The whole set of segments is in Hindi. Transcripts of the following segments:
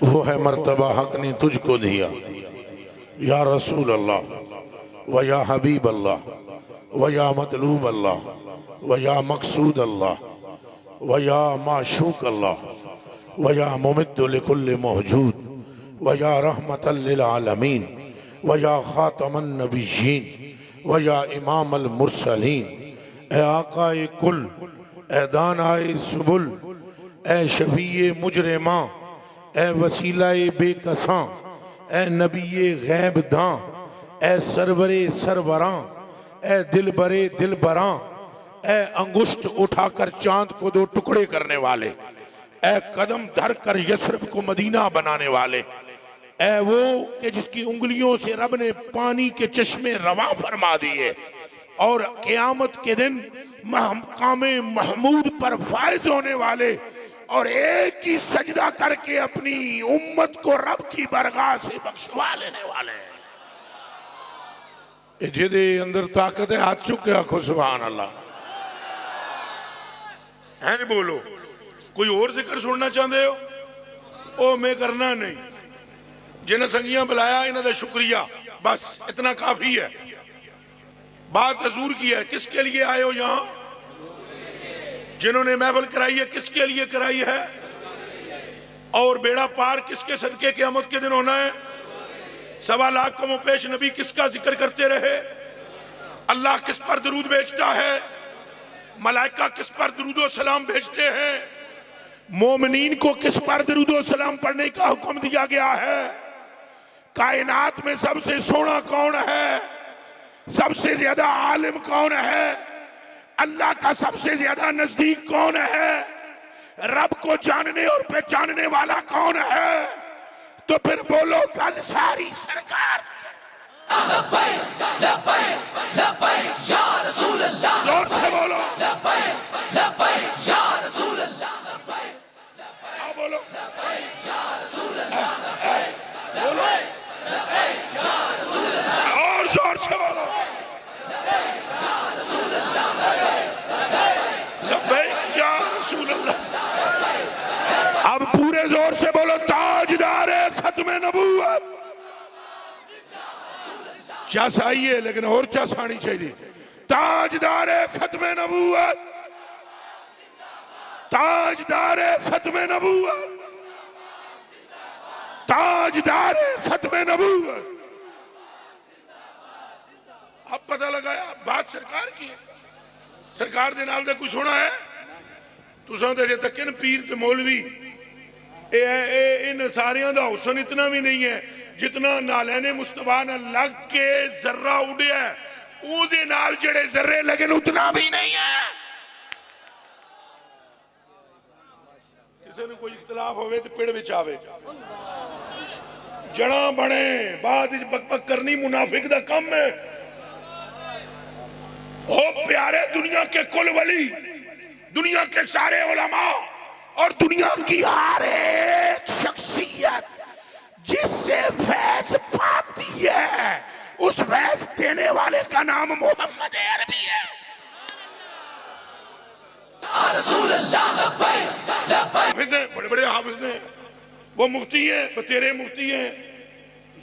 वो है मर्तबा हक ने तुझको दिया। या रसूल अल्लाह व या हबीब अल्लाह व या मतलूब अल्लाह व या मकसूद अल्लाह व या माशूक अल्लाह व या मुमिद्दु लिकुल्लि मौजूद व या रहमतल लिल आलमीन व या खातमन नबिय्यीन व या इमामल मुरसलीन। ए आकाए कुल, ए दानाए सुबुल, ए शफीए मुजरिमा, ए वसीलाए बेकसां, ए नबीए गैब दां, ए सरवरे सरवरां, ए दिलबरे दिलबरां, ए अंगुष्ठ उठाकर चांद को दो टुकड़े करने वाले, ए कदम धर कर यसरफ को मदीना बनाने वाले, ए वो कि जिसकी उंगलियों से रब ने पानी के चश्मे रवा फरमा दिए और क़यामत के दिन मकामे महमूद पर फायज होने वाले और एक ही सजदा करके अपनी उम्मत को रब की बरगाह से बख्शवा लेने वाले। जिदे अंदर ताकत है हाथ चुक के आखो सुभान अल्लाह। है नहीं बोलो, कोई और जिक्र सुनना चाहते हो? ओ मैं करना नहीं, जिन्हें संगियां बुलाया इन्हों का शुक्रिया, बस इतना काफी है। बात हजूर की है, किसके लिए आए हो यहाँ? जिन्होंने महफिल कराई है किसके लिए कराई है? और बेड़ा पार किसके सदके क़यामत के दिन होना है? 1.25 लाख कमो पेश नबी किसका जिक्र करते रहे? अल्लाह किस पर दरूद भेजता है? मलाइका किस पर दरूदो सलाम भेजते हैं? मोमिनीन को किस पर दरूदो सलाम पढ़ने का हुक्म दिया गया है? कायनात में सबसे सोना कौन है? सबसे ज्यादा आलिम कौन है? अल्लाह का सबसे ज्यादा नजदीक कौन है? रब को जानने और पहचानने वाला कौन है? तो फिर बोलो कल सारी सरकार जोर से बोलो बोलो और जोर से बोलो अब पूरे जोर से बोलो ताजदारे खत्मे नबूवत। चस आई है लेकिन और चस आनी चाहिए। ताजदारे खत्मे नबूवत, ताजदारे खत्मे नबूवत, ताजदारे खत्मे नबूवत। अब पता लगाया बात सरकार की है, सरकार दे नाल दे कुछ होना है। तुसां ते जे तक इन पीर ते मौलवी इन सारियां दा हुसन इतना भी नहीं है जितना नालैने मुस्तफा नाल लग के जर्रा उड़िया उहदे नाल जेड़े जर्रे लगे उतना भी नहीं है। किसी ने कोई इख्तलाफ होवे तो पेड़ विच आवे, जड़ा बने बाद विच बकबक करनी मुनाफिक दा काम है। ओ प्यारे, दुनिया के कुल वली, दुनिया के सारे उलमा और दुनिया की हर एक शख्सियत जिससे फैज पाती है उस फैज देने वाले का नाम मोहम्मद अरबी है। बड़े बड़े हाफिज हैं, वो मुफ्ती हैं, बतेरे मुफ्ती हैं।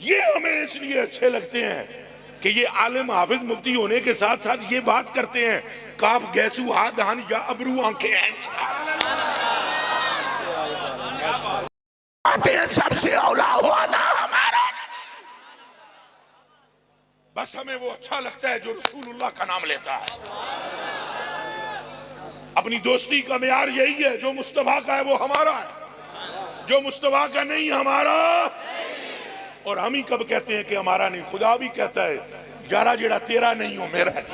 ये हमें इसलिए अच्छे लगते हैं कि ये आलिम हाफिज मुफ्ती होने के साथ साथ ये बात करते हैं काफ गैसू हा दहन या अबरू आंखें हैं, सबसे औला हुआ ना हमारा। बस हमें वो अच्छा लगता है जो रसूलुल्लाह का नाम लेता है। अपनी दोस्ती का मेयार यही है, जो मुस्तफा का है वो हमारा है, जो मुस्तफा का नहीं हमारा। और हम ही कब कहते हैं कि हमारा नहीं? खुदा भी कहता है यारा जेड़ा तेरा नहीं हो मेरा नहीं।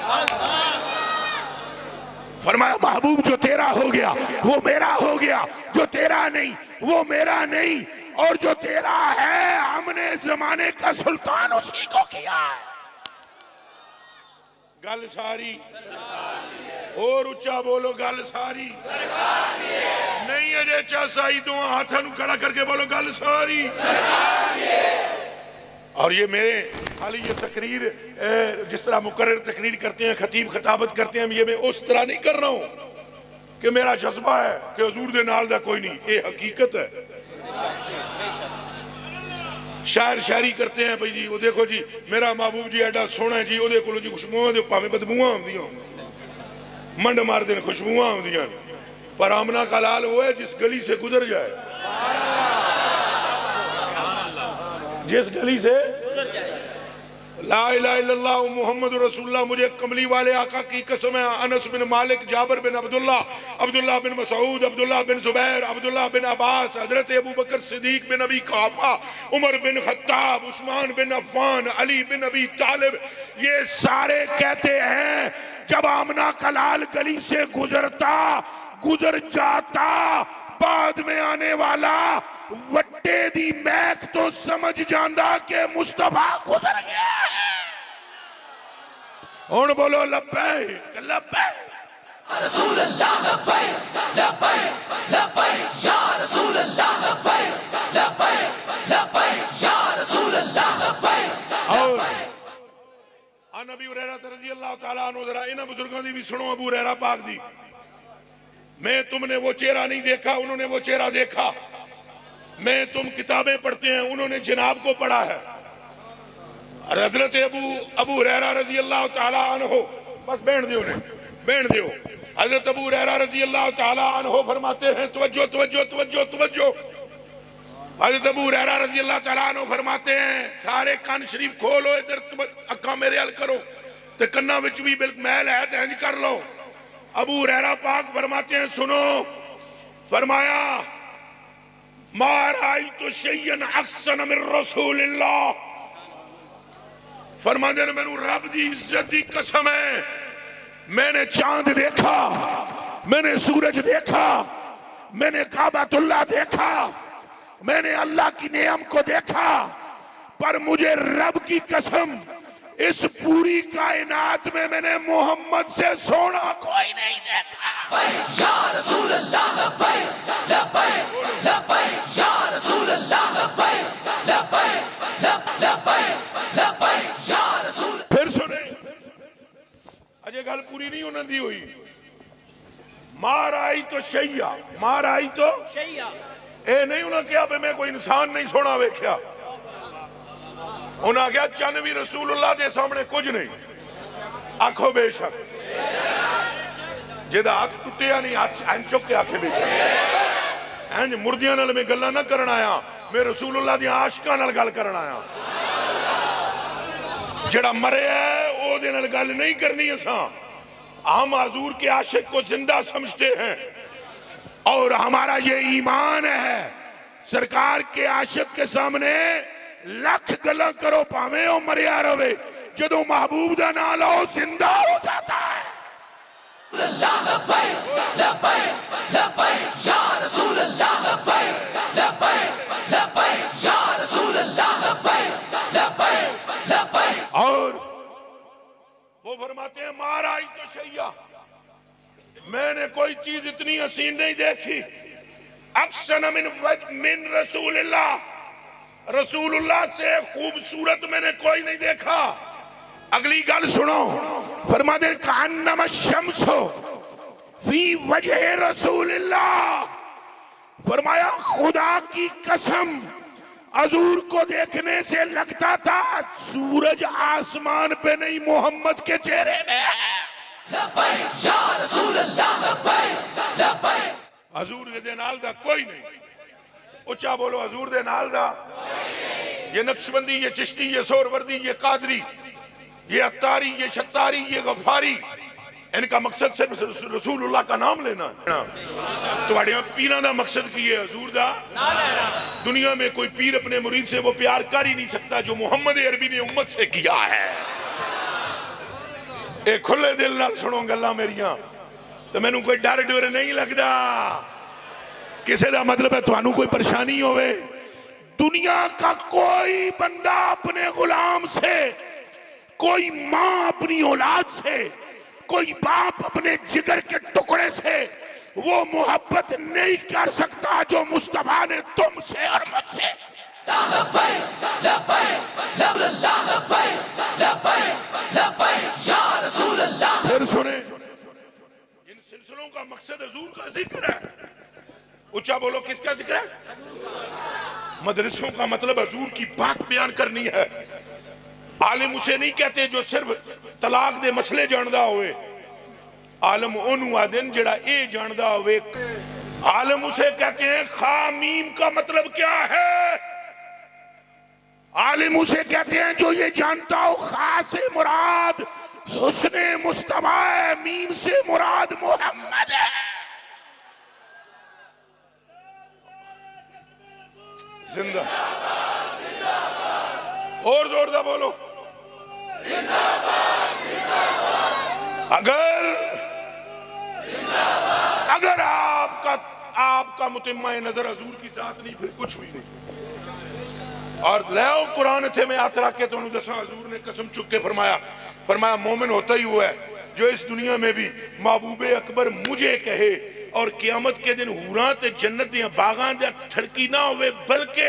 फरमाया महबूब जो तेरा हो गया वो मेरा हो गया, जो तेरा नहीं वो मेरा नहीं, और जो तेरा है हमने जमाने का सुल्तान उसी को किया है। गल सारी और ऊंचा बोलो, गल सारी नहीं अजे चासाई दो हाथों खड़ा करके बोलो गल सारी। और ये मेरे खाली ये तकरीर जिस तरह मुकर्रर तकरीर करते हैं, खतीब खताबत करते हैं, ये मैं उस तरह नहीं कर रहा हूं कि मेरा जज्बा है कि हुजूर दे नाल दा कोई नहीं। ये हकीकत है शायर शायरी करते हैं भाई जी, वो देखो जी मेरा महबूब जी एडा सोहना है जी, ਉਹਦੇ ਕੋਲੋਂ जी खुशबुआं दे भावें बदबूआं आउंदियां मंड मारदे ने खुशबुआं आउंदियां, पर आमना का लाल वो है जिस गली से गुजर जाए, जिस गली से ला इलाहा इल्लल्लाह मुहम्मद रसूलुल्लाह। मुझे कमली वाले आका की कसम है, अनस बिन मालिक, जाबिर बिन अब्दुल्ला, अब्दुल्ला बिन मसूद, अब्दुल्ला बिन जुबैर, अब्दुल्ला बिन अब्बास, हजरत अबू बकर सिद्दीक बिन अबी कुहाफा, उमर बिन खत्ताब, उस्मान बिन अफ़्फ़ान, अली बिन अबी तालिब, ये सारे कहते हैं जब आमना का लाल गली से गुजर जाता, बाद में आने वाला वट्टे दी महक तो समझ जांदा के मुस्तफा गुजर गया है। हुण बोलो लब्बैक लब्बैक रसूल अल्लाह, लब्बैक लब्बैक लब्बैक या रसूल अल्लाह, लब्बैक लब्बैक लब्बैक या रसूल अल्लाह, लब्बैक। और अन अबी हुरैरा रज़ी अल्लाह तआला अन्हु, जरा इन बुजुर्गों दी भी सुनो, अबू हुरैरा पाक दी, मैं तुमने वो चेहरा नहीं देखा, उन्होंने वो चेहरा देखा, मैं तुम किताबें पढ़ते हैं, उन्होंने जनाब को पढ़ा है। और हजरत अबू हुरैरा रज़ी अल्लाह तआला अन्हु, बस बैठ दियो, बैठ दियो। हजरत अबू हुरैरा रज़ी अल्लाह तआला अन्हु फरमाते हैं, तवज्जो तवज्जो तवज्जो तवज्जो। हजरत अबू हुरैरा रज़ी अल्लाह तआला अन्हु फरमाते हैं, सारे कान शरीफ खोलो, इधर अक्का मेरे हल करो, ते कन्ना विच भी बिल्कुल मैल है ते इंज कर लो। अबू हुरैरा पाक फरमाते हैं, सुनो, फरमाया मा राइतु शैयन अहसन मिन रसूलिल्लाह, फरमाते हैं मैनू रब दी इज्जत दी कसम है, मैंने चांद देखा, मैंने सूरज देखा, मैंने काबतुल्लाह देखा, मैंने अल्लाह की नेम को देखा, पर मुझे रब की कसम इस पूरी कायनात में मैंने मोहम्मद से सोना कोई नहीं देखा। या रसूल अल्लाह, लब्बैक लब्बैक लब्बैक या रसूल अल्लाह, लब्बैक लब्बैक लब्बैक लब्बैक या रसूल। फिर सुने, अजय गल पूरी नहीं होने दी हुई। मार आई तो शैया, मार आई तो शैया, ए नहीं उन्हें कहा मैं कोई इंसान नहीं सोना वेख्या, उन्हें आख्या चन भी रसूलुल्लाह के सामने कुछ नहीं। आखो बेशक, जिहदा हाथ टुटिया नहीं, हाथ इंज चुक के आखे बेशक, इंज मुर्दियां नाल मैं गल्लां ना करन आया, मैं रसूलुल्लाह दी आशिकां नाल गल करन आया। जिहड़ा मरे है ओहदे नाल गल नहीं करनी असां, हम हजूर के आशिक को जिंदा समझते हैं और हमारा ये ईमान है, सरकार के आशिक के सामने लख गल्लां करो भावें ओ मरिया रवे, जदों महबूब दा नाम लो जिंदा हो जाता है। और वो फरमाते हैं मार आई तो शैया, मैंने कोई चीज इतनी हसीन नहीं देखी, अक्सन मिन रसूलिल्लाह, रसूलुल्लाह से खूबसूरत मैंने कोई नहीं देखा। अगली गल सुनो, फरमाते कान्नमा शम्सो फी वजह रसूलिल्लाह, फरमाया खुदा की कसम हजूर को देखने से लगता था सूरज आसमान पे नहीं मोहम्मद के चेहरे में है। लब्बैक या रसूल अल्लाह, लब्बैक लब्बैक, हजूर दे नाल दा कोई नहीं, उच्चा बोलो हजूर दे नाल दा। ये नक्शबंदी, ये चिश्ती, ये सोहरवर्दी, ये कादरी, ये अत्तारी, ये शत्तारी, ये गफारी, इनका मकसद सिर्फ रसूलुल्लाह का नाम लेना। तुम्हारे पीरा का मकसद की है हजूर दा नाम लेना। दुनिया में कोई पीर अपने मुरीद से वो प्यार कर ही नहीं सकता जो मोहम्मद अरबी ने उम्मत से किया है। ए खुले दिल नाल सुनो गल्लां मेरियां, तो मैनू कोई डर डर नहीं लगता। किसी का मतलब है थानू कोई परेशानी होवे, दुनिया का कोई बंदा अपने गुलाम से, कोई माँ अपनी औलाद से, कोई बाप अपने जिगर के टुकड़े से वो मोहब्बत नहीं कर सकता जो मुस्तफा ने तुमसे और मुझसे। फिर सुने, इन सिलसिलों का मकसद हुजूर का जिक्र है। ऊंचा बोलो किसका जिक्र है? मदरसों का मतलब हजूर की बात बयान करनी है। आलिम उसे नहीं कहते जो सिर्फ तलाक दे मसले जानदा होवे, आलम ओनू आदन जेड़ा ए जानदा होवे। आलम उसे कहते हैं खामीम का मतलब क्या है। आलिम उसे कहते हैं जो ये जानता हो खा से मुराद हुस्ने मुस्तफा है, मीम से मुराद मोहम्मद है। जिंदा और जोरदार बोलो अगर आपका मुतम्मा नजर हजूर की जात नहीं, फिर कुछ भी नहीं। और लाओ कुरान थे में हाथ रख के तो दसा, हजूर ने कसम चुक के फरमाया मोमिन होता ही हुआ है जो इस दुनिया में भी महबूबे अकबर मुझे कहे और क़यामत के दिन हूरां ते जन्नत दियां बागां दा ठड़की ना होवे, बल्कि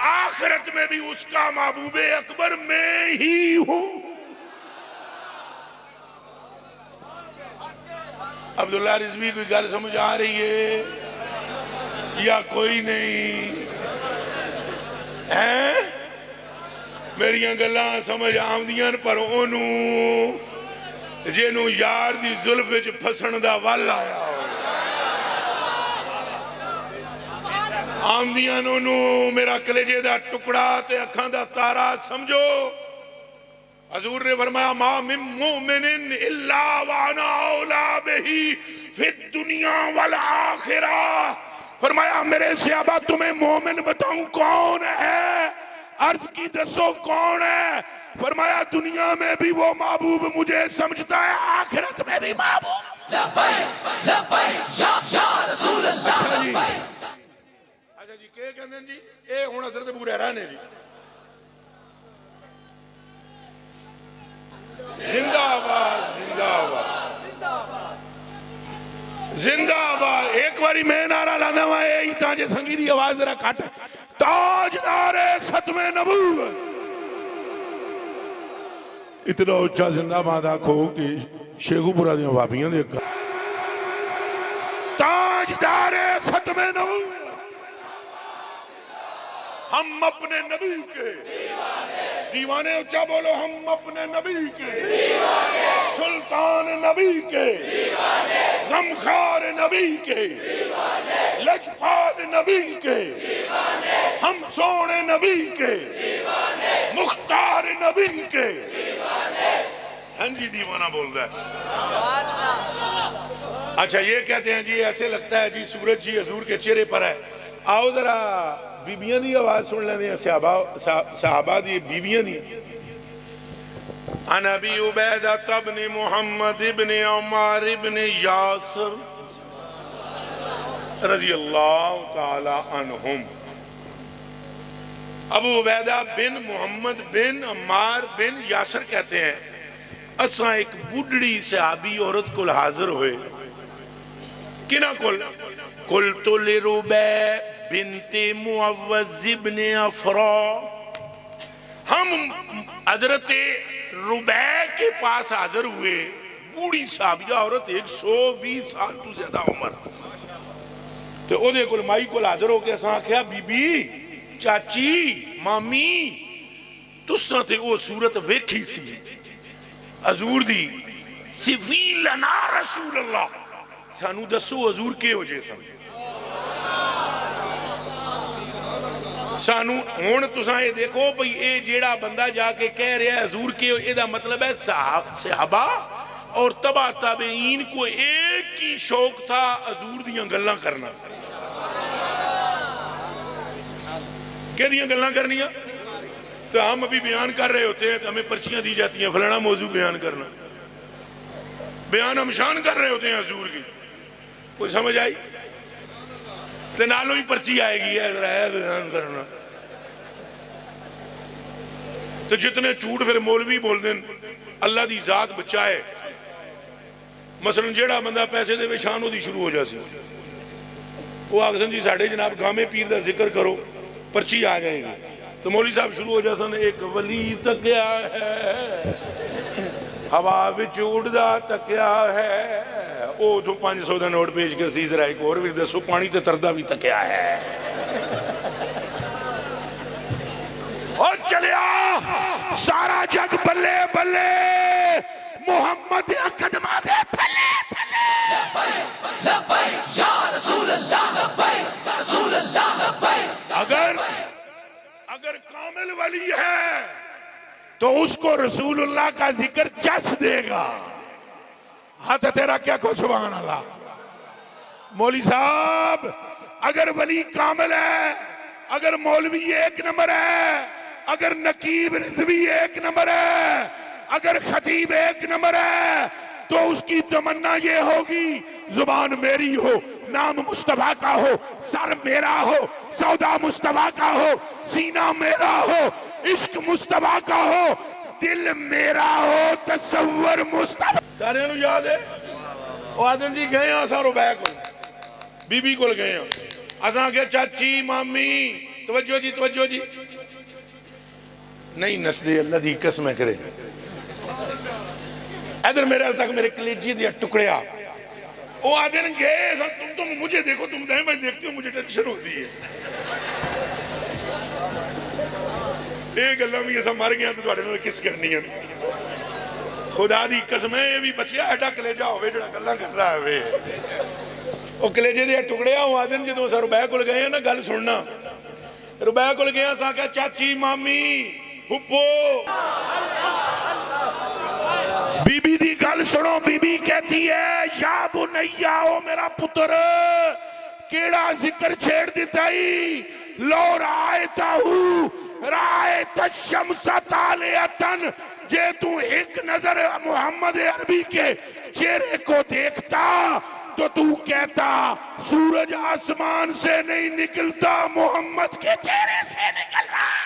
आखिरत में भी उसका महबूबे अकबर मैं ही हूं। अब्दुल्ला रिजवी कोई गल समझ आ रही है या कोई नहीं है? मेरिया गल्लां समझ आउंदियां पर ओनू जेनू यार दी जुल्फ विच फसन दा वल आया आमदियां नू मेरा कलेजे दा टुकड़ा ते अखां दा तारा समझो। हजूर ने फरमाया मा मिन मुमिनिन इल्ला व अना औला बिही फिद दुनिया वल आखिरा। फरमाया मेरे सहाबा तुम्हें मोमिन बताऊं कौन है? अर्ज की दसो कौन है? फरमाया दुनिया में भी वो महबूब मुझे समझता है, आखिरत में भी महबूब। अच्छा जी के कहंदे जी ए हुण हज़रत अबू हुरैरा ने जी जिंदाबाद जिंदाबाद जिंदाबाद। एक बारी मैं नारा लाना वा यही था जे संगी दी आवाज जरा घट। ताजदारे खत्मे नबूवत इतना उच्चा जिंदाबाद आखो कि शेखुपुरा दी भाभियां दे ताजदारे खत्मे नबूवत। हम अपने नबी के दीवाने, उच्चा बोलो हम अपने नबी के सुल्तान नबी के गमखार नबी के लजपाल नबी के हम सोने नबी के मुख्तार नबी के। हाँ जी दीवाना बोलता है। अच्छा ये कहते हैं जी ऐसे लगता है जी सूरज जी हजूर के चेहरे पर है। आओ जरा बीबियां दी आवाज सुन लेंदे सहाबा दी बीबियां दी। अन अबी उबैदा इब्न मुहम्मद इब्न उमर इब्न यासर रज़ियल्लाहु ताला अन्हुम। अबू उबैदा बिन मुहम्मद बिन अम्मार बिन यासर कहते हैं असा एक बुढ़ड़ी सहाबी औरत को हाजिर हुए किना कुल तो ले रुबे बिनते मुअव्वज़ इब्न अफरा। हम हजरत रुबै के पास हाजिर हुए, बूढ़ी साहबिया औरत 120 साल तो ज्यादा उम्र। तो ओदे कोल माई कोल हाजिर होके असां आख्या बीबी चाची मामी तुसां ते वो सूरत वेखी सी हजूर दी, सिफी लना रसूल अल्लाह, सानू दसो हजूर के हो जे सन। सानू हुण तुसां ये देखो भाई ये जेड़ा बंदा जाके कह रहा है हजूर के, एदा मतलब है सहाबा और तबा ताबईन को एक ही शौक था हजूर दियां गल्लां करना। क्या दियां गल्लां करनियां? तो हम अभी बयान कर रहे होते हैं तो हमें पर्चियां दी जाती हैं फलाना मौजू बयान करना, बयान हम शान कर रहे होते हैं हजूर की। कोई समझ आई? तो नालों ही पर्ची आएगी है बयान करना। तो जितने झूठ फिर मौलवी बोल दें अल्लाह दी जात बचाए। मसलन जेड़ा बंदा पैसे दे शान ओदी शुरू हो जासी, वो आखसन जी साढ़े जनाब गामे पीर का जिक्र करो, पर्ची आ जाएगी। तो मौलवी साहब शुरू हो जासन एक वली तकिया है हवा विच उड़दा तकिया है, ओ जो 500 का नोट पेश कर सी जरा एक और भी दसो पानी ते तरदा भी तकिया है। बल्ले मोहम्मद कदमा दे थले थले। अगर कामिल वली है तो उसको रसूलुल्लाह का जिक्र जस देगा। हाथ तेरा क्या को सुभान अल्लाह। मौली साहब अगर वली कामिल है, अगर मौलवी एक नंबर है, अगर नकीब रिजवी एक नंबर है, अगर खतीब एक नंबर है, तो उसकी तमन्ना ये होगी जुबान मेरी हो, नाम मुस्तफा का हो, सर मेरा हो, सौदा मुस्तफा का हो, सीना मेरा हो, इश्क मुस्तफा का हो, दिल मेरा हो, तसव्वुर मुस्तफा। सारे नु याद है ओ आदम जी गए असा रुबैया को बीबी को गए असा के चाची मामी तवज्जो जी नहीं नसदे अल्लाह दी कसम करे। इधर मेरे हाल तक मेरे कलेजी दिया टुकड़िया वो आदि गए तुम मुझे देखो, तुम दे मैं देखती हूँ, मुझे टेंशन होती है। ये गल्लां भी असा मर गया तो तुहाडे नाल किस करनी है। खुदा दी कसम है ये भी बचिया एडा कलेजा होवे जेड़ा गल्लां कर रहा होवे। वो कलेजे दे टुकड़िया वो आदि जो अस रुबैया कोल गए ना, गल सुनना। रुबैया कोल गए असा क्या चाची मामी फुप्पो बीबी दी गल सुनो। बीबी कहती है या बुनैया ओ मेरा पुत्र केड़ा जिक्र छेड़ दिता ही। लो रायता शम्स तालियतन, जे तू एक नजर मोहम्मद अरबी के चेहरे को देखता तो तू कहता सूरज आसमान से नहीं निकलता, मोहम्मद के चेहरे से निकल रहा।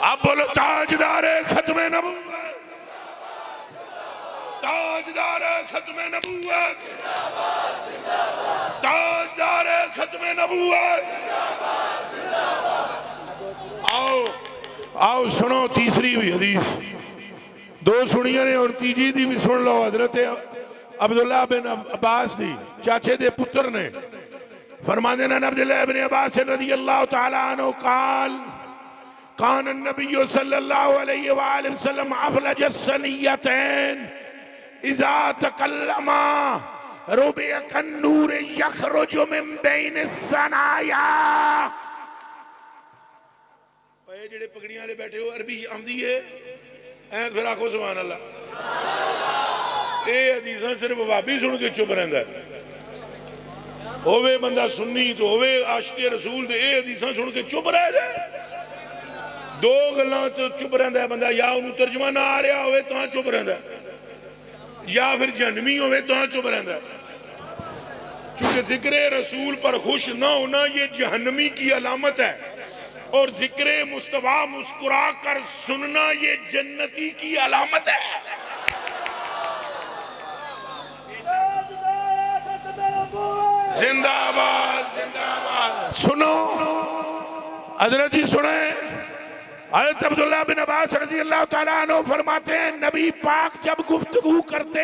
अब बोलो ताजदार खत्मे नबूवत, ताजदार खत्मे नबूवत, ताजदार खत्मे नबूवत। आओ आओ सुनो तीसरी भी हदीस, दो सुनिया ने और तीजी दी भी सुन लो। हजरत अब्दुल्लाह बिन अब्बास दी चाचे दे पुत्र ने फरमाते हैं अब्दुल्लाह बिन अब्बास रज़ियल्लाहु तआला अन्हु काल कान नबी सल्लल्लाहु अलैहि वसल्लम अफलज सनियतैन इज़ा तकल्लमा रुबिया कन्नूर यखरुजु मिन बैन सनाया। ये जेड़े पगड़ियां वाले बैठे हो अरबी आंदी है ऐ फिर आखो सुभान अल्लाह। ये हदीसां सिर्फ वाबी सुन के चुप रहंदा है, होवे बंदा सुन्नी तो होवे आशिक़े रसूल ते ये हदीसां सुन के चुप रह जाए। दो गल्लां तो चुप रहंदा है बंदा, या उन्होंने तर्जमा ना आ रहा होवे तां चुप रहंदा है, या फिर जहन्नमी होवे तां चुप रहंदा है। क्योंकि जिक्र रसूल पर खुश ना होना ये जहन्नमी की अलामत है, और जिक्र मुस्तफा मुस्कुरा कर सुनना ये जन्नती की अलामत है। जिंदाबाद जिंदाबाद। सुनो हजरत जी सुने, हज़रत अब्दुल्लाह बिन अब्बास रज़ियल्लाहु ताला अन्हु फरमाते हैं नबी पाक जब गुफ्तगू करते,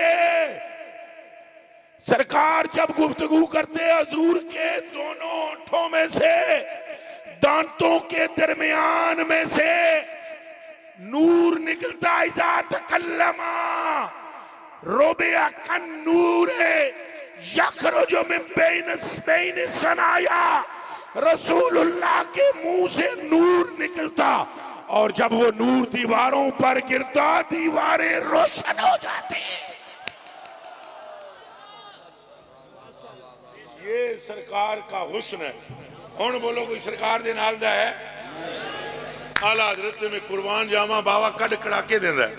सरकार जब गुफ्तगू करते, हुजूर के दोनों होठों में से दांतों के दरमियान में से नूर निकलता। इज़ा तकल्लमा रुबिया कन्नूरे यखरुजु मिन बैन सनाया। रसूलुल्लाह के मुंह से नूर निकलता और जब वो नूर दीवारों पर गिरता दीवारें रोशन हो जाती। ये सरकार का हुस्न है। कौन बोलो कोई सरकार दे नाल दा है? आला हजरत में कुर्बान जावा बाबा कड़ कड़ाके देंदा है।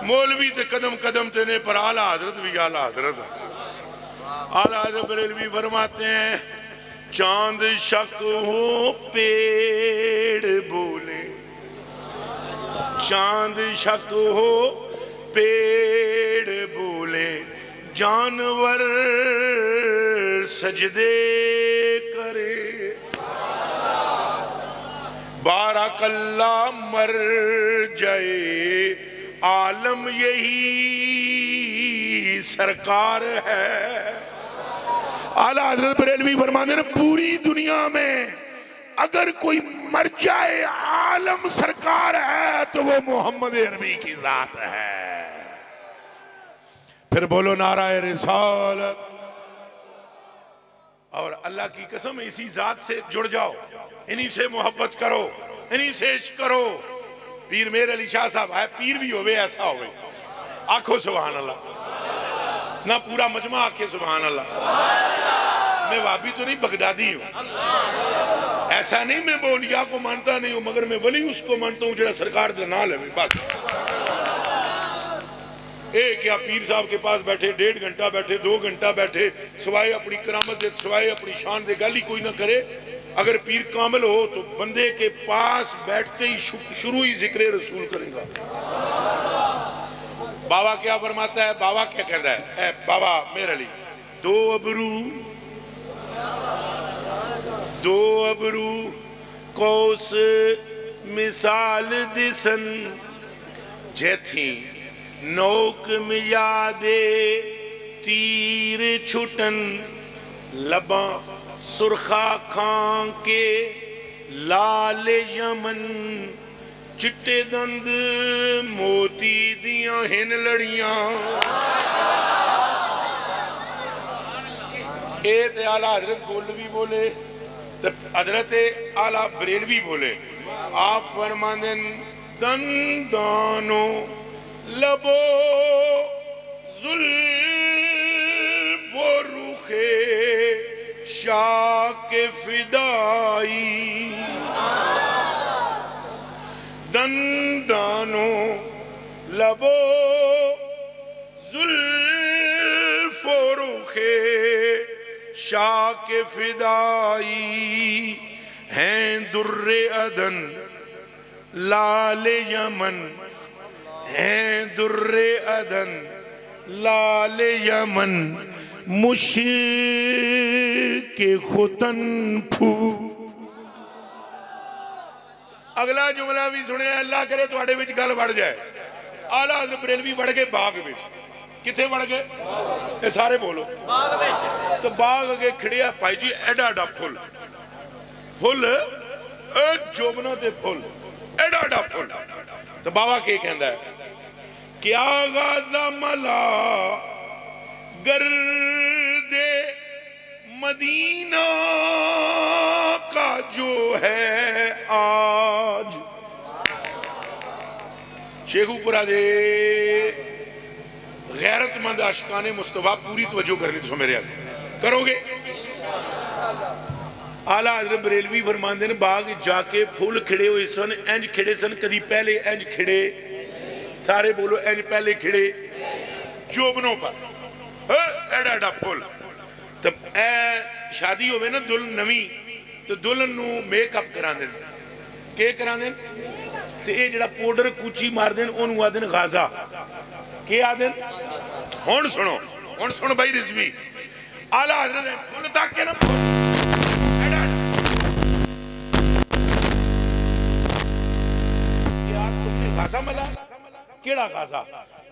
मौलवी ते कदम कदम ते ने, पर आला हजरत भी आला हजरत। आला हजरत बरेलवी फरमाते हैं चांद शक हो पेड़ बोले, चांद शक हो पेड़ बोले, जानवर सजदे करे, बारकल्ला मर जाए आलम यही सरकार है। आला हज़रत बरेलवी फरमाते हैं पूरी दुनिया में अगर कोई मर जाए आलम सरकार है तो वो मोहम्मद अरबी की जात है। फिर बोलो नाराए रिसालत। और अल्लाह की कसम इसी जात से जुड़ जाओ, इन्हीं से मोहब्बत करो, इन्हीं से इश्क करो। पीर मेर अली शाह साहब है, पीर भी होवे ऐसा होवे, आखो सुभान अल्लाह ना, पूरा मजमा आखे सुभान अल्लाह। मैं वाबी तो नहीं, बगदादी हूँ। ऐसा नहीं मैं बोलिया को मानता नहीं हूँ, मगर मैं वली उसको मानता हूँ जो सरकार का ना ले। बस क्या पीर साहब के पास बैठे 1.5 घंटा बैठे, 2 घंटा बैठे, सिवाय अपनी करामत दे, सिवाय अपनी शान दे गाली कोई ना करे। अगर पीर कामिल हो तो बंदे के पास बैठते ही शुरू ही जिक्र रसूल करेगा। बाबा क्या फरमाता है, बाबा क्या कहता है, बाबा मेरे अली दो अबरू कौस मिसाल दिसन जैथी नौक मिया दे तीर छुटन लबा सुरखा खां के लाल यमन चिट्टे दंद मोती दियां हिन लड़ियां। ए ते आला हजरत गोल्डवी बोले ते हजरत आला बरेलवी बोले। आप फरमांदन दंदानो लबो जुल्फो रुखे शाह के फिदाई, दंदानो लबो जुल्फो रुखे शाह के फिदाई हैं दुर्रे अदन लाल यमन, हैं दुर्रे अदन लाल यमन मुश्के खुतन फू। अगला जुमला भी सुने, अल्लाह करे तुहाडे विच गल बढ़ जाए। आला हज़रत बरेलवी बढ़ गए बाग में, किथे बढ़ गए, ये सारे बोलो बाग में। तो बाग अगे खड़िया भाई जी एडा एडा फुल, फुल जोबना ते फुल, एडा एडा फुल। तो बाबा के कहता है, क्या गाजा मला गर्दे मदीना का जो है आज। शेखुपुरा दे गैरतमंद आशिकाने मुस्तफा पूरी तवज्जो करनी तो मेरे करोगे। आला हज़रत बरेलवी फरमांदे ने बाग जाके फुल खिड़े हुए सन, इंज खिड़े सन कदी पहले इंज खिड़े, सारे बोलो इंज पहले खिड़े जोबनों पर एडा एडा फुल। तो ए शादी होवे ना दुल्हन नवी, तो दुल्हन नू मेकअप करा देन, के करा देन, ते ये जड़ा पाउडर कूची मार देन ओनू आ देन गाजा, के आ देन। हुण सुनो, हुण सुन भाई रिजवी, आला हज़रत ने फुल तक के ना एडा क्या तुमने गाजा मला, केड़ा गाजा,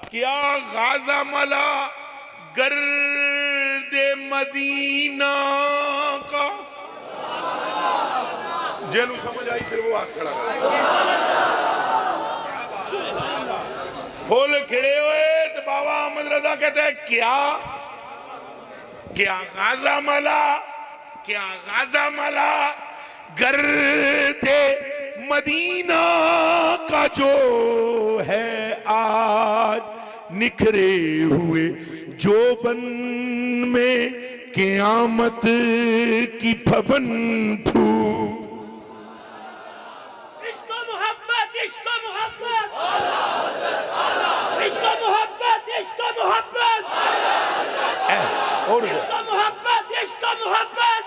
क्या गाजा मला गर्दे मदीना का। जेलू समझ आई फिर वो हाथ खड़ा फुल खिड़े हुए। तो बाबा अहमद रजा कहते हैं क्या, क्या गाजा मला, क्या गाजा मला गर्दे मदीना का जो है आज निखरे हुए जोबन में क़यामत की फबन फू। इश्क़ मोहब्बत, इश्क़ मोहब्बत, इश्क़ मोहब्बत, इश्क़ मोहब्बत, और इश्क़ मोहब्बत,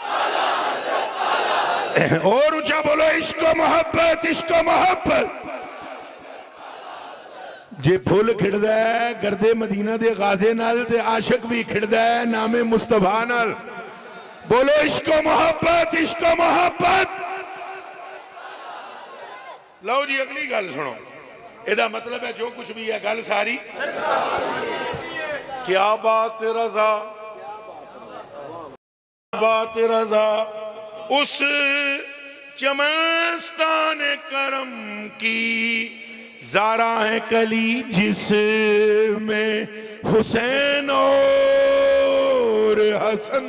और ऊंचा बोलो इश्क़ मोहब्बत, इश्क़ मोहब्बत। जे फुल खिड़दा है गर्दे मदीना दे गाजे नाल ते आशिक भी खिड़दा है नामे मुस्तफा नाल। बोलो इश्क़ मोहब्बत, इश्क़ मोहब्बत। लो जी अगली गल सुनो, एदा मतलब है जो कुछ भी है गल सारी क्या बात रजा, बात रजा उस चमस्तान करम की ज़ारा है कली जिसमें हुसैन और हसन।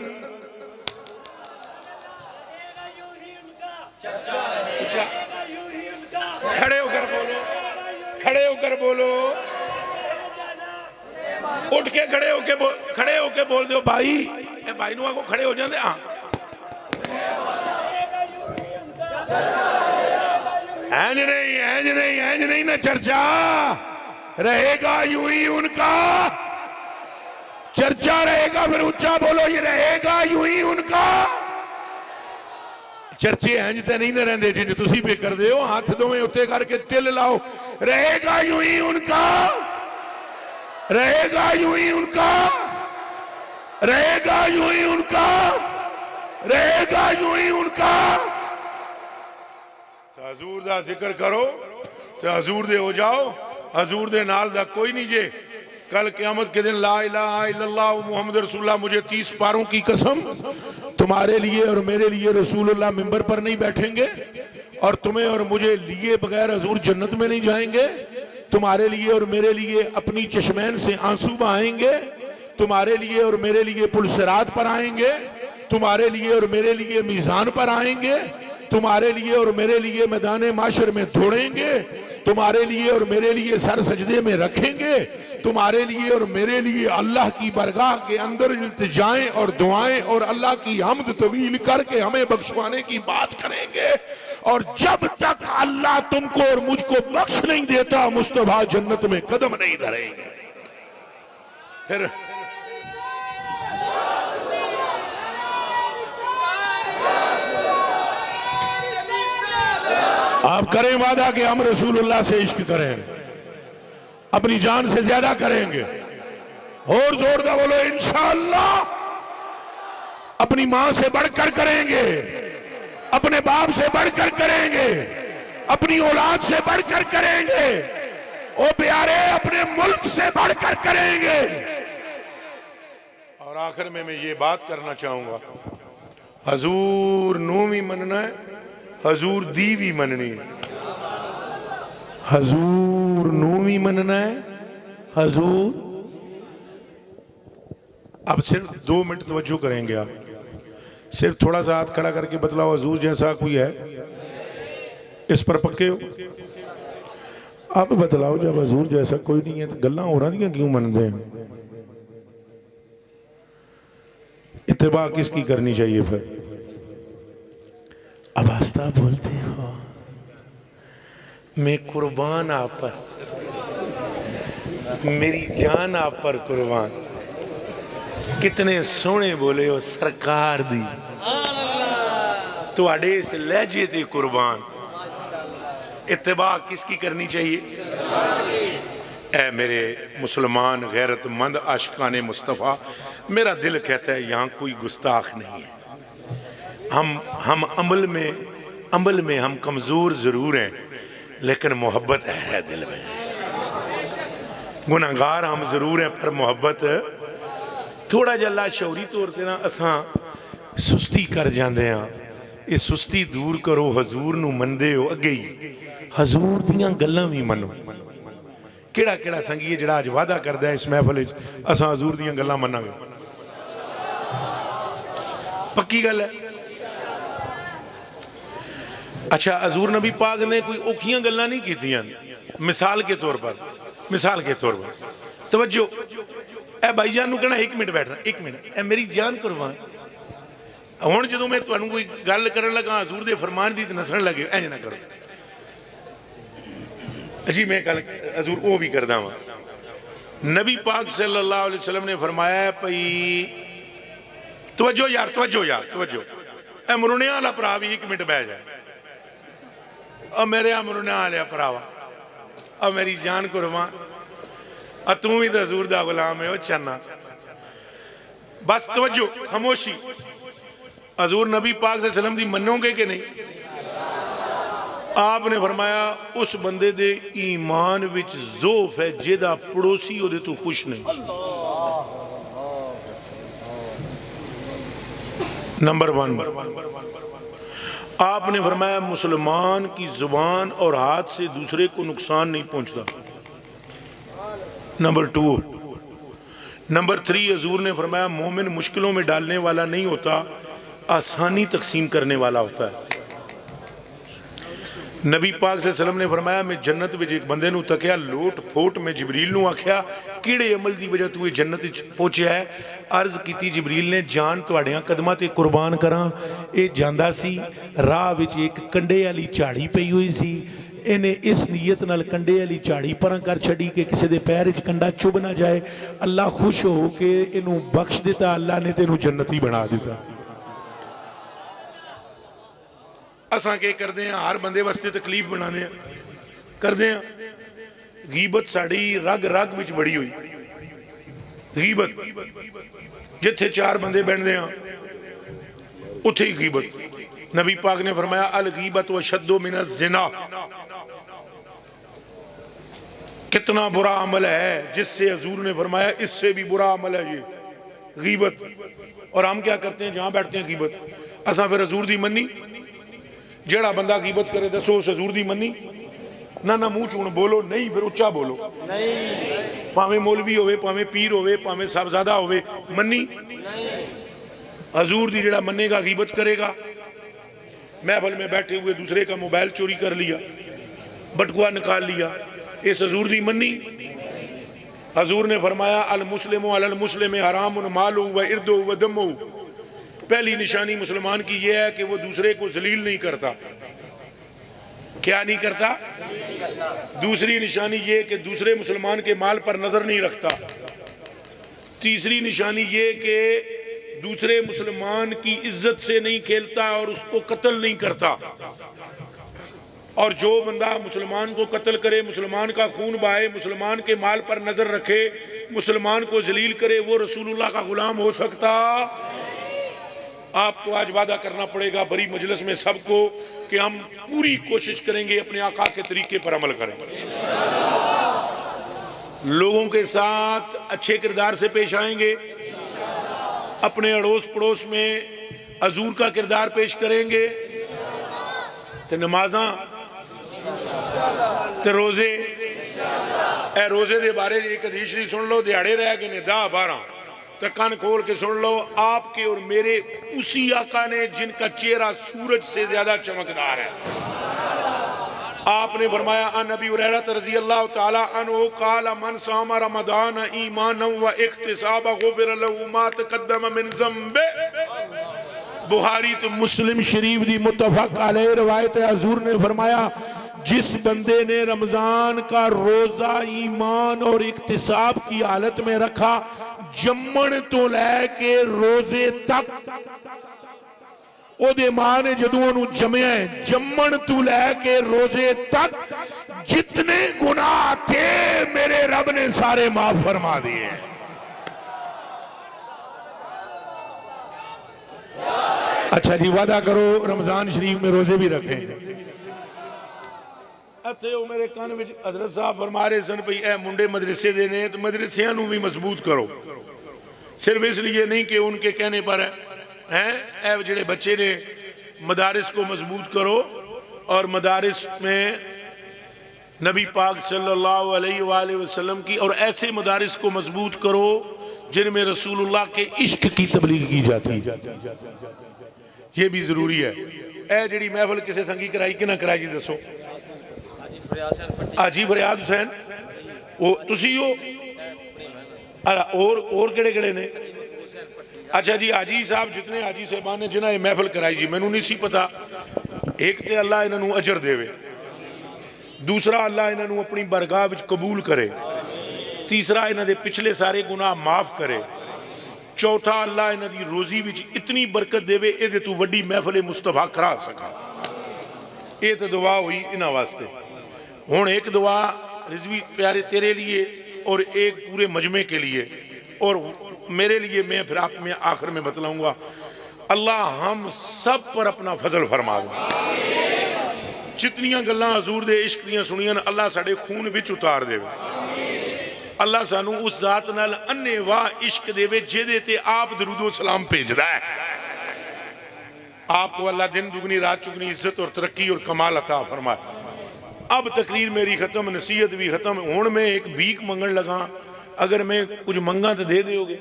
खड़े होकर बोलो, खड़े होकर बोलो, उठ के खड़े होके बोल दो भाई, ए भाई नु आखो खड़े हो जाते। हाँ ऐज नहीं ना चर्चा रहेगा, यूं ही उनका चर्चा रहेगा। फिर ऊंचा बोलो, ये रहेगा यूं ही उनका। चर्चे इंज ते नहीं ना रहंदे जिंज तुसी भी कर दे हो। हाथ दोवें उत्ते करके तिल लाओ, रहेगा यूं ही उनका, रहेगा यूं ही उनका, रहेगा यूं ही उनका, रहेगा यूं ही उनका। हजूर दा जिक्र करो ते हजूर दे हो जाओ, हजूर दे नाल दा कोई नहीं जे। कल क़यामत के दिन ला इलाहा इल्लल्लाह मुहम्मद रसूलुल्लाह, मुझे 30 पारों की कसम, तुम्हारे लिए और मेरे लिए रसूलुल्लाह मिंबर पर नहीं बैठेंगे और तुम्हें और मुझे लिए बगैर हजूर जन्नत में नहीं जाएंगे। तुम्हारे लिए और मेरे लिए अपनी चश्मैन से आंसू बहाएंगे, तुम्हारे लिए और मेरे लिए पुलसिरात पर आएंगे, तुम्हारे लिए और मेरे लिए मीज़ान पर आएंगे, तुम्हारे लिए और मेरे लिए मैदान माशर में दौड़ेंगे, तुम्हारे लिए और मेरे लिए सर सजदे में रखेंगे, तुम्हारे लिए और मेरे लिए अल्लाह की बरगाह के अंदर इल्तिजाएं और दुआएं और अल्लाह की हम्द तवील करके हमें बख्शवाने की बात करेंगे। और जब तक अल्लाह तुमको और मुझको बख्श नहीं देता, मुस्तफा जन्नत में कदम नहीं धरेंगे। फिर आप करें वादा कि हम रसूलुल्लाह से इश्क करें, अपनी जान से ज्यादा करेंगे। और जोर का बोलो इंशाअल्लाह। अपनी मां से बढ़कर करेंगे, अपने बाप से बढ़कर करेंगे, अपनी औलाद से बढ़कर करेंगे, ओ प्यारे अपने मुल्क से बढ़कर करेंगे। और आखिर में मैं ये बात करना चाहूंगा, हजूर नू भी मनना है, हजूर दी भी मननी है। हजूर नू भी मनना है, हजूर। अब सिर्फ 2 मिनट तवज्जो करेंगे आप, सिर्फ थोड़ा सा हाथ खड़ा करके बतलाओ, हजूर जैसा कोई है? इस पर पक्के हो? आप बतलाओ, जब हजूर जैसा कोई नहीं है तो गल्लां हो रही क्यों मनते हैं? इत्तिबा किसकी करनी चाहिए फिर? अब आस्ता बोलते हो, मैं कुर्बान आप पर, मेरी जान आप पर कुर्बान। कितने सोहने बोले हो सरकार दी, तुहाडे इस लहजे ते कुर्बान। इत्तिबा किसकी करनी चाहिए? ऐ मेरे मुसलमान गैरतमंद आशिकाने मुस्तफ़ा, मेरा दिल कहता है यहाँ कोई गुस्ताख नहीं है। हम अमल में हम कमज़ोर ज़रूर हैं, लेकिन मोहब्बत है दिल में। गुनाहगार हम ज़रूर हैं, पर मोहब्बत थोड़ा जिहा लाशौरी तौर पर ना असां सुस्ती कर जाते हैं। ये सुस्ती दूर करो, हजूर नूं मनदे हो, अगे ही हजूर दियां गल्लां भी मनो। केड़ा केड़ा संगी जिहड़ा अज वादा करदा है इस महफिल असां हजूर दियां गल्लां मनांगे? पक्की गल है। अच्छा, हजूर नबी पाक ने कोई औखियां गल्लां नहीं कीतियां। मिसाल के तौर पर तवज्जो, ए भाईजान नूं कहना 1 मिनट बैठना, 1 मिनट, ए मेरी जान कुर्बान। हुण जदों मैं तुहानूं कोई गल करन लगा हजूर दे फरमान दी ते नसण लगे, इंज ना करो जी। मैं कल हजूर वो भी करदा वां। नबी पाक सल्लल्लाहु अलैहि वसल्लम ने फरमाया भई, तवज्जो यार, तवज्जो, ए मरुणिया वाला भरा भी 1 मिनट बह जाए। और मेरे मरुणिया वाले भरावा, और मेरी जान कुर्बान, और तू भी तो हजूर दा गुलाम है। चन्ना बस तवज्जो, खामोशी। हजूर नबी पाक सल्लल्लाहु अलैहि वसल्लम दी मनोगे कि नहीं? आपने फरमाया उस बंदे दे ईमान विच ज़ोफ है जेदा पड़ोसी ओदे तो खुश नहीं। नंबर 1। आपने फरमाया मुसलमान की जुबान और हाथ से दूसरे को नुकसान नहीं पहुंचता। नंबर 2। नंबर 3, हजूर ने फरमाया मोमिन मुश्किलों में डालने वाला नहीं होता, आसानी तकसीम करने वाला होता है। नबी पाक सल्लल्लाहु अलैहि वसल्लम ने फरमाया मैं जन्नत विच एक बंदे नूं तकिया लोट फोट में जिबरील नूं आख्या किहड़े अमल दी वजह तू जन्नत विच पहुंचिया है। अर्ज की जिबरील ने जान तुहाडियां कदमां ते कुर्बान करां। ये जांदा सी राह विच एक कंडे वाली झाड़ी पई हुई सी, इन्हें इस नीयत नाल कंडे वाली झाड़ी परां कर छड़ी कि किसी दे पैर च कंडा चुभ ना जाए। अल्लाह खुश हो के इनू बख्श दिता, अल्लाह ने तेनू जन्नती बना दिता। असां के करते हैं हर बंदे वास्ते तकलीफ बनाने करते हैं। गीबत साड़ी रग रग विच बड़ी हुई। गीबत जिथे 4 बंदे बैठते हैं उथे ही गीबत। नबी पाक ने फरमाया अल गीबत व शद्दो मिन ज़िना। कितना बुरा अमल है जिससे हजूर ने फरमाया इससे भी बुरा अमल है ये गीबत। और हम क्या करते हैं जहां बैठते हैं गीबत। असां फिर हजूर दी मन्नी जेड़ा बंदा गीबत करे दसो उस हजूर दी मन्नी ना ना मुंह चूण बोलो नहीं, फिर उच्चा बोलो नहीं। भावें मौलवी होवे भावें पीर होवे भावें साहबजादा होवे मन्नी हजूर दी जेड़ा मन्नेगा गीबत करेगा। महफिल में बैठे हुए दूसरे का मोबाइल चोरी कर लिया, बटुआ निकाल लिया, इस हजूर दी मन्नी। हजूर ने फरमाया अल मुस्लिमु अलल मुस्लिम हरामुन मालु व इर्दु व दमु। पहली निशानी मुसलमान की यह है कि वो दूसरे को जलील नहीं करता। क्या नहीं करता? दूसरी निशानी ये कि दूसरे मुसलमान के माल पर नजर नहीं रखता। तीसरी निशानी ये कि दूसरे मुसलमान की इज्जत से नहीं खेलता और उसको कत्ल नहीं करता। और जो बंदा मुसलमान को कत्ल करे, मुसलमान का खून बहाए, मुसलमान के माल पर नजर रखे, मुसलमान को जलील करे, वो रसूलुल्लाह का गुलाम हो सकता। आपको आज वादा करना पड़ेगा बड़ी मजलिस में सबको कि हम पूरी कोशिश करेंगे अपने आका के तरीके पर अमल करें, लोगों के साथ अच्छे किरदार से पेश आएंगे, अपने अड़ोस पड़ोस में हजूर का किरदार पेश करेंगे, तो नमाजा तो रोजे ए रोजे दे बारे एक हदीस शरीफ सुन लो, दिहाड़े रह गए ने 10-12 तो कान खोल के सुन लो। आपके और मेरे उसी आका ने जिनका चेहरा सूरज से ज्यादा चमकदार है। आपने फरमाया अन अबी हुरैरा रज़ी अल्लाह तआला अन्हु क़ाल मन सामा रमज़ान ईमानन व इख्तिसाबा गुफ़िर लहु मा तक़द्दम मिन ज़म्बि। बुखारी तो मुस्लिम शरीफ दी मुत्तफ़क़ अलैहि रवायत है। हुज़ूर ने फरमाया जिस बंदे ने रमजान का रोजा ईमान और इख्तिसाब की हालत में रखा, जम्मण तो लैके रोजे तक, ओदे मां ने जदों ओनू जमया है, जम्मण तो लैके रोजे तक जितने गुनाह थे मेरे रब ने सारे माफ फरमा दिए। अच्छा जी, वादा करो रमजान शरीफ में रोजे भी रखें। मेरे कान में हजरत साहब फरमा रहे सन भई ए मुंडे मदरसे दे ने, तो मदरसियां नूं भी मजबूत करो, सिर्फ इसलिए नहीं कि उनके कहने पर हैं। ए जेड़े बच्चे ने मदारिस को मजबूत करो और मदारिस में नबी पाक सल्लल्लाहु अलैहि वसल्लम की और ऐसे मदारिस को मजबूत करो जिनमें रसूलुल्लाह के इश्क की तबलीग की जाती है। ये भी जरूरी है। ए जेड़ी महफिल किसे संगी कराई कि ना कराई जी दसो? हाजी फरियाद हुसैन वो तुसी हो? और केड़े केड़े ने? अच्छा जी, हाजी साहब जितने हाजी साहबान ने जिन्हें महफिल कराई जी, मैनू नहीं सी पता। एक तो अल्लाह इन्हों अजर देवे, दूसरा अल्लाह इन्हों अपनी बरगाह विच कबूल करे, तीसरा इन्हों दे पिछले सारे गुनाह माफ करे, चौथा अल्लाह इन्हों दी रोजी विच इतनी बरकत देवे ये तू वड्डी महफिल मुस्तफा करा सका। ये तो दुआ हुई इन्हों वास्ते। हुण एक दुआ रिजवी प्यारे तेरे लिए और एक पूरे मजमे के लिए और मेरे लिए, मैं फिर आप में आखिर में बतलाऊंगा। अल्लाह हम सब पर अपना फजल फरमा दे। जितनियां गल्लां हजूर दे इश्क दियां सुनियां अल्लाह साडे खून विच उतार देवे। अल्लाह सानू उस जात नाल अन्ने वाह इश्क देवे जिहदे ते आप दरूदो सलाम भेजदा है। आपको अल्लाह दिन दुगनी रात चुगनी इज्जत और तरक्की और कमाल अता फरमाए। अब तकरीर मेरी खत्म, नसीहत भी खत्म। हुण मैं एक भीख मंगन लगा, अगर मैं कुछ मंगा तो दे दोगे?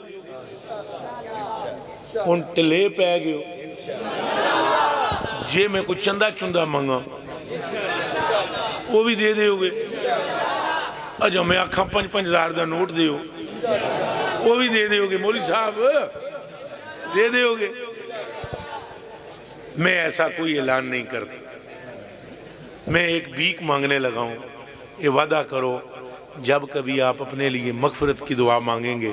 हुण ढिले पै गए हो। जे मैं कुछ चंदा चुंदा मंगा वो भी दे दोगे? अजा मैं आखा 5-5 हज़ार का नोट दो, वो भी दे दोगे? मौलवी साहब दे दोगे? मैं ऐसा कोई ऐलान नहीं करता। मैं एक भीख मांगने लगा हूँ। ये वादा करो जब कभी आप अपने लिए मगफिरत की दुआ मांगेंगे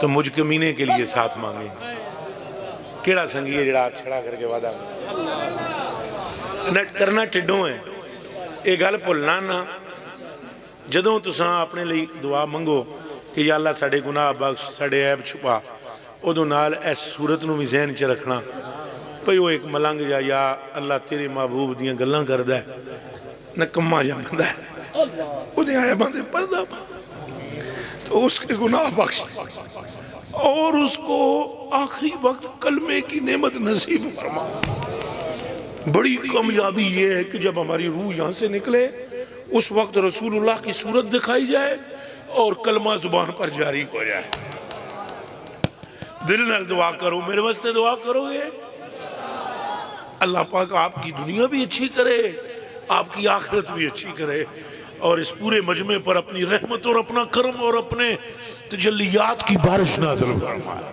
तो मुझ कमीने के लिए साथ मांगेंगे। केड़ा संगी है जड़ा छड़ा करके वादा न करना टिड्डों है। ये गल भुलना ना। जदों तुसां अपने लिए दुआ मंगो कि या अल्लाह साडे गुनाह बख्श, साडे ऐब छुपा, उदों नाल इस सूरत नूं भी ज़हन च रखना भई वो एक मलंग या अल्लाह तेरे महबूब दियां गल्लां करदा है, नकम्मा जांदा है, उहदे ऐबां ते पर्दा पा, तो उसके गुनाह बख्श और उसको आखिरी वक्त कलमे की नेमत नसीब फरमा। बड़ी कामयाबी ये है कि जब हमारी रूह यहाँ से निकले उस वक्त रसूलुल्लाह की सूरत दिखाई जाए और कलमा जुबान पर जारी हो जाए। दिल नाल दुआ करो, मेरे वास्ते दुआ करोगे? अल्लाह पाक आपकी दुनिया भी अच्छी करे, आपकी आखिरत भी अच्छी करे और इस पूरे मजमे पर अपनी रहमत और अपना करम और अपने तजल्लियात की बारिश नाज़िल फरमाए।